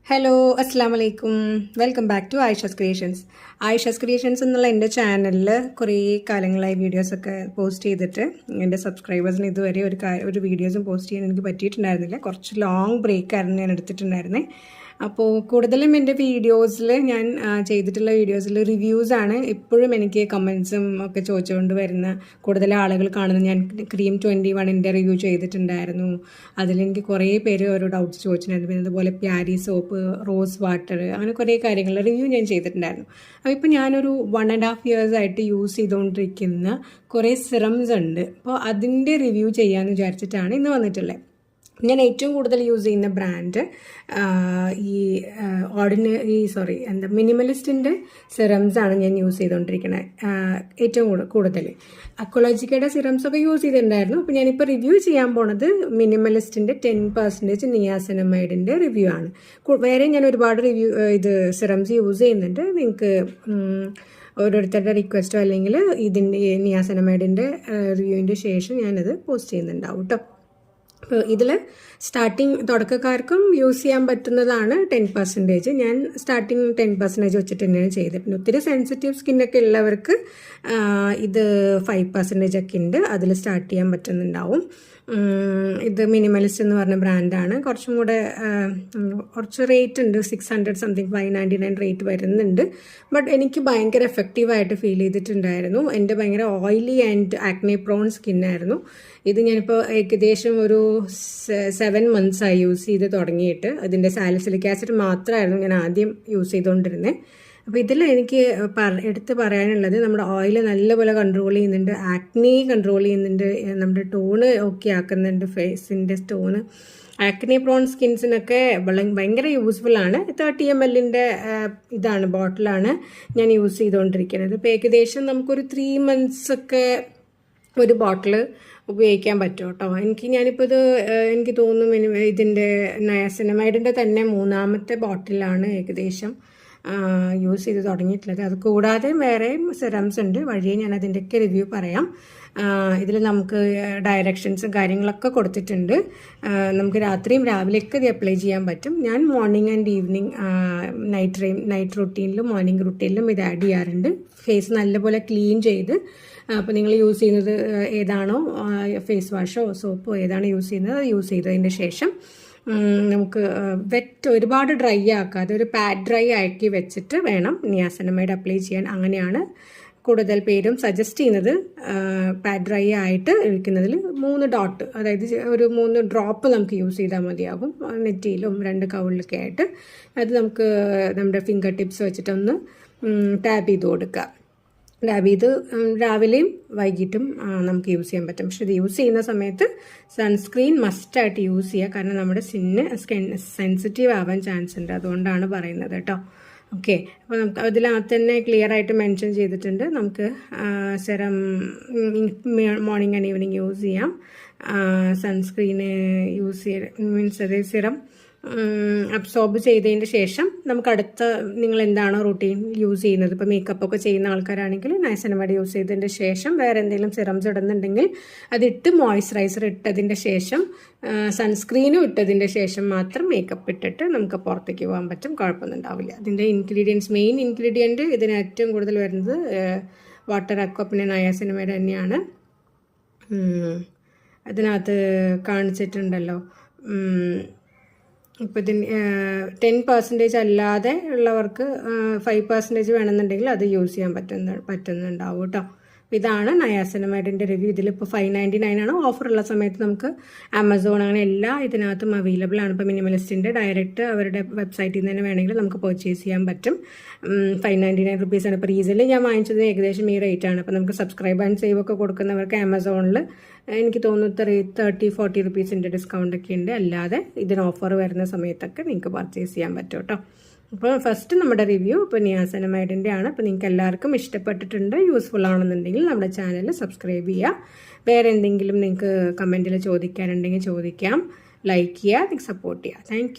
Hello അസ്സാം വലൈക്കും welcome back to Ayisha's Creations. Ayisha's Creations എന്നുള്ള എൻ്റെ ചാനലിൽ കുറേ കാലങ്ങളായി വീഡിയോസൊക്കെ പോസ്റ്റ് ചെയ്തിട്ട് എൻ്റെ സബ്സ്ക്രൈബേഴ്സിന് ഇതുവരെ ഒരു വീഡിയോസും പോസ്റ്റ് ചെയ്യാൻ എനിക്ക് പറ്റിയിട്ടുണ്ടായിരുന്നില്ല. കുറച്ച് ലോങ് ബ്രേക്കായിരുന്നു ഞാൻ എടുത്തിട്ടുണ്ടായിരുന്നത്. അപ്പോൾ കൂടുതലും എൻ്റെ വീഡിയോസിൽ ഞാൻ ചെയ്തിട്ടുള്ള വീഡിയോസിൽ റിവ്യൂസാണ് എപ്പോഴും എനിക്ക് കമൻസും ഒക്കെ ചോദിച്ചുകൊണ്ട് വരുന്ന കൂടുതൽ ആളുകൾ കാണുന്നത്. ഞാൻ ക്രീം 21 റിവ്യൂ ചെയ്തിട്ടുണ്ടായിരുന്നു. അതിലെനിക്ക് കുറേ പേര് ഓരോ ഡൗട്ട്സ് ചോദിച്ചിട്ടുണ്ടായിരുന്നു. പിന്നെ അതുപോലെ പ്യാരി സോപ്പ്, റോസ് വാട്ടർ, അങ്ങനെ കുറേ കാര്യങ്ങൾ റിവ്യൂ ഞാൻ ചെയ്തിട്ടുണ്ടായിരുന്നു. അപ്പോൾ ഇപ്പോൾ ഞാനൊരു 1.5 years ആയിട്ട് യൂസ് ചെയ്തുകൊണ്ടിരിക്കുന്ന കുറേ സിറംസ് ഉണ്ട്. അപ്പോൾ അതിൻ്റെ റിവ്യൂ ചെയ്യാമെന്ന് വിചാരിച്ചിട്ടാണ് ഇന്ന് വന്നിട്ടുള്ളത്. ഞാൻ ഏറ്റവും കൂടുതൽ യൂസ് ചെയ്യുന്ന ബ്രാൻഡ് മിനിമലിസ്റ്റിൻ്റെ സിറംസാണ് ഞാൻ യൂസ് ചെയ്തുകൊണ്ടിരിക്കുന്നത്. ഏറ്റവും കൂടുതൽ അക്വോളജിക്കയുടെ സിറംസൊക്കെ യൂസ് ചെയ്തിട്ടുണ്ടായിരുന്നു. അപ്പോൾ ഞാനിപ്പോൾ റിവ്യൂ ചെയ്യാൻ പോണത് മിനിമലിസ്റ്റിൻ്റെ 10% നിയാസിനമൈഡിൻ്റെ റിവ്യൂ ആണ്. വേറെ ഞാൻ ഒരുപാട് സിറംസ് യൂസ് ചെയ്യുന്നുണ്ട്. നിങ്ങൾക്ക് ഓരോരുത്തരുടെ റിക്വസ്റ്റോ അല്ലെങ്കിൽ ഇതിൻ്റെ നിയാസിനമൈഡിൻ്റെ റിവ്യൂവിൻ്റെ ശേഷം ഞാനത് പോസ്റ്റ് ചെയ്യുന്നുണ്ടാവും കേട്ടോ. അപ്പോൾ ഇതിൽ തുടക്കക്കാർക്കും യൂസ് ചെയ്യാൻ പറ്റുന്നതാണ് 10%. ഞാൻ സ്റ്റാർട്ടിങ് 10% വെച്ചിട്ട് തന്നെയാണ് ചെയ്തത്. പിന്നെ ഒത്തിരി സെൻസിറ്റീവ് സ്കിന്നൊക്കെ ഉള്ളവർക്ക് ഇത് 5% ഒക്കെ ഉണ്ട്. അതിൽ സ്റ്റാർട്ട് ചെയ്യാൻ പറ്റുന്നുണ്ടാവും. ഇത് മിനിമലിസ്റ്റ് എന്ന് പറഞ്ഞ ബ്രാൻഡാണ്. കുറച്ച് റേറ്റ് ഉണ്ട്, 600 സംതിങ്, 599 റേറ്റ് വരുന്നുണ്ട്. ബട്ട് എനിക്ക് ഭയങ്കര എഫക്റ്റീവായിട്ട് ഫീൽ ചെയ്തിട്ടുണ്ടായിരുന്നു. എൻ്റെ ഭയങ്കര ഓയിലി ആൻഡ് ആക്നെ പ്രോൺ സ്കിന്നായിരുന്നു. ഇത് ഞാനിപ്പോൾ ഏകദേശം ഒരു 7 months ആയി യൂസ് ചെയ്ത് തുടങ്ങിയിട്ട്. ഇതിൻ്റെ സാലിസിലിക് ആസിഡ് മാത്രമായിരുന്നു ഞാൻ ആദ്യം യൂസ് ചെയ്തുകൊണ്ടിരുന്നത്. അപ്പോൾ ഇതിൽ എനിക്ക് എടുത്ത് പറയാനുള്ളത്, നമ്മുടെ ഓയിൽ നല്ലപോലെ കൺട്രോൾ ചെയ്യുന്നുണ്ട്, ആക്നെ കൺട്രോൾ ചെയ്യുന്നുണ്ട്, നമ്മുടെ ടോണ് ഓക്കെ ആക്കുന്നുണ്ട്, ഫേസിൻ്റെ ടോണ്. ആക്നെ പ്രോൺ സ്കിൻസിനൊക്കെ ഭയങ്കര യൂസ്ഫുള്ളാണ്. 30 ml ബോട്ടിലാണ് ഞാൻ യൂസ് ചെയ്തുകൊണ്ടിരിക്കുന്നത്. ഇപ്പോൾ ഏകദേശം നമുക്കൊരു 3 months ഒക്കെ ഒരു ബോട്ടിൽ ഉപയോഗിക്കാൻ പറ്റും കേട്ടോ. എനിക്ക് തോന്നുന്നു ഇതിൻ്റെ നയാസിനമൈഡിൻ്റെ തന്നെ 3ാമത്തെ ബോട്ടിലാണ് ഏകദേശം യൂസ് ചെയ്ത് തുടങ്ങിയിട്ടുള്ളത്. അത് കൂടാതെ വേറെയും സിറംസ് ഉണ്ട്, വഴിയെ ഞാൻ അതിൻ്റെയൊക്കെ റിവ്യൂ പറയാം. ഇതിൽ നമുക്ക് ഡയറക്ഷൻസും കാര്യങ്ങളൊക്കെ കൊടുത്തിട്ടുണ്ട്. നമുക്ക് രാത്രിയും രാവിലെയൊക്കെ ഇത് അപ്ലൈ ചെയ്യാൻ പറ്റും. ഞാൻ മോർണിംഗ് ആൻഡ് ഈവനിങ് നൈറ്റ് റുട്ടീനിലും മോർണിംഗ് റുട്ടീനിലും ഇത് ആഡ് ചെയ്യാറുണ്ട്. ഫേസ് നല്ലപോലെ ക്ലീൻ ചെയ്ത്, അപ്പോൾ നിങ്ങൾ യൂസ് ചെയ്യുന്നത് ഏതാണോ, ഫേസ് വാഷോ സോപ്പോ ഏതാണോ യൂസ് ചെയ്യുന്നത്, അത് യൂസ് ചെയ്തതിൻ്റെ ശേഷം നമുക്ക് ഒരുപാട് ഡ്രൈ ആക്കാതെ ഒരു പാഡ് ഡ്രൈ ആക്കി വെച്ചിട്ട് വേണം നിയാസിനമൈഡ് അപ്ലൈ ചെയ്യാൻ. അങ്ങനെയാണ് കൂടുതൽ പേരും സജസ്റ്റ് ചെയ്യുന്നത്. പാഡ് ഡ്രൈ ആയിട്ട് ഇരിക്കുന്നതിൽ 3 ഡോട്ട്, അതായത് ഒരു 3 ഡ്രോപ്പ് നമുക്ക് യൂസ് ചെയ്താൽ മതിയാകും. നെറ്റിയിലും 2 കവിളിലൊക്കെ ആയിട്ട് അത് നമുക്ക് നമ്മുടെ ഫിംഗർ ടിപ്സ് വെച്ചിട്ടൊന്ന് ടാപ്പ് ചെയ്ത് കൊടുക്കുക. ഇത് രാവിലെയും വൈകിട്ടും നമുക്ക് യൂസ് ചെയ്യാൻ പറ്റും. പക്ഷെ ഇത് യൂസ് ചെയ്യുന്ന സമയത്ത് സൺസ്ക്രീൻ മസ്റ്റായിട്ട് യൂസ് ചെയ്യുക. കാരണം നമ്മുടെ സ്കിൻ സെൻസിറ്റീവ് ആവാൻ ചാൻസ് ഉണ്ട്. അതുകൊണ്ടാണ് പറയുന്നത് കേട്ടോ. ഓക്കെ, അപ്പോൾ നമുക്ക് അതിനകത്ത് തന്നെ ക്ലിയർ ആയിട്ട് മെൻഷൻ ചെയ്തിട്ടുണ്ട്. നമുക്ക് serum morning and evening use ചെയ്യാം. സൺസ്ക്രീന് സിറം അബ്സോർബ് ചെയ്തതിൻ്റെ ശേഷം നമുക്ക് നിങ്ങൾ എന്താണോ റൂട്ടീൻ യൂസ് ചെയ്യുന്നത്, ഇപ്പോൾ മേക്കപ്പൊക്കെ ചെയ്യുന്ന ആൾക്കാരാണെങ്കിൽ നൈസിനമൈഡ് യൂസ് ചെയ്തതിൻ്റെ ശേഷം വേറെ എന്തെങ്കിലും സിറംസ് ഇടുന്നുണ്ടെങ്കിൽ അതിട്ട് മോയ്സ്ചറൈസർ ഇട്ടതിൻ്റെ ശേഷം സൺസ്ക്രീനും ഇട്ടതിൻ്റെ ശേഷം മാത്രം മേക്കപ്പ് ഇട്ടിട്ട് നമുക്ക് പുറത്തേക്ക് പോകാൻ പറ്റും. കുഴപ്പമൊന്നും ഉണ്ടാവില്ല. അതിൻ്റെ മെയിൻ ഇൻഗ്രീഡിയൻറ്റ് ഇതിന് ഏറ്റവും കൂടുതൽ വരുന്നത് വാട്ടർ അക്വ പിന്നെ നയാസിനമൈഡ് തന്നെയാണ്. അതിനകത്ത് കാണിച്ചിട്ടുണ്ടല്ലോ. ഇപ്പോൾ ഇതിന് 10% അല്ലാതെ ഉള്ളവർക്ക് 5% വേണമെന്നുണ്ടെങ്കിൽ അത് യൂസ് ചെയ്യാൻ പറ്റുന്നുണ്ടാവും കേട്ടോ. ഇതാണ് നയാസിനമൈഡിൻ്റെ റിവ്യൂ. ഇതിലിപ്പോൾ 599 ആണ്. ഓഫറുള്ള സമയത്ത് നമുക്ക് ആമസോൺ അങ്ങനെ ഇതിനകത്തും അവൈലബിൾ ആണ്. ഇപ്പോൾ മിനിമലിസ്റ്റിൻ്റെ ഡയറക്റ്റ് അവരുടെ വെബ്സൈറ്റിൽ നിന്ന് തന്നെ വേണമെങ്കിൽ നമുക്ക് പർച്ചേസ് ചെയ്യാൻ പറ്റും. 599 rupees ആണ്. ഇപ്പോൾ റീസെൻ്റ് ഞാൻ വാങ്ങിച്ചത് ഏകദേശം ഈ റേറ്റാണ്. അപ്പോൾ നമുക്ക് സബ്സ്ക്രൈബ് ആൻഡ് സേവ് ഒക്കെ കൊടുക്കുന്നവർക്ക് ആമസോണിൽ എനിക്ക് തോന്നുന്നു 30-40 rupees ഡിസ്കൗണ്ടൊക്കെ ഉണ്ട്. അല്ലാതെ ഇതിന് ഓഫർ വരുന്ന സമയത്തൊക്കെ നിങ്ങൾക്ക് പർച്ചേസ് ചെയ്യാൻ പറ്റും കേട്ടോ. അപ്പോൾ ഫസ്റ്റ് നമ്മുടെ റിവ്യൂ ഇപ്പോൾ നിയാസിനമൈഡിൻ്റെ ആണ്. അപ്പോൾ നിങ്ങൾക്ക് എല്ലാവർക്കും ഇഷ്ടപ്പെട്ടിട്ടുണ്ട്, യൂസ്ഫുൾ ആണെന്നുണ്ടെങ്കിൽ നമ്മുടെ ചാനൽ സബ്സ്ക്രൈബ് ചെയ്യുക. വേറെ എന്തെങ്കിലും നിങ്ങൾക്ക് കമൻറ്റിൽ ചോദിക്കാനുണ്ടെങ്കിൽ ചോദിക്കാം. ലൈക്ക് ചെയ്യുക, സപ്പോർട്ട് ചെയ്യുക. താങ്ക്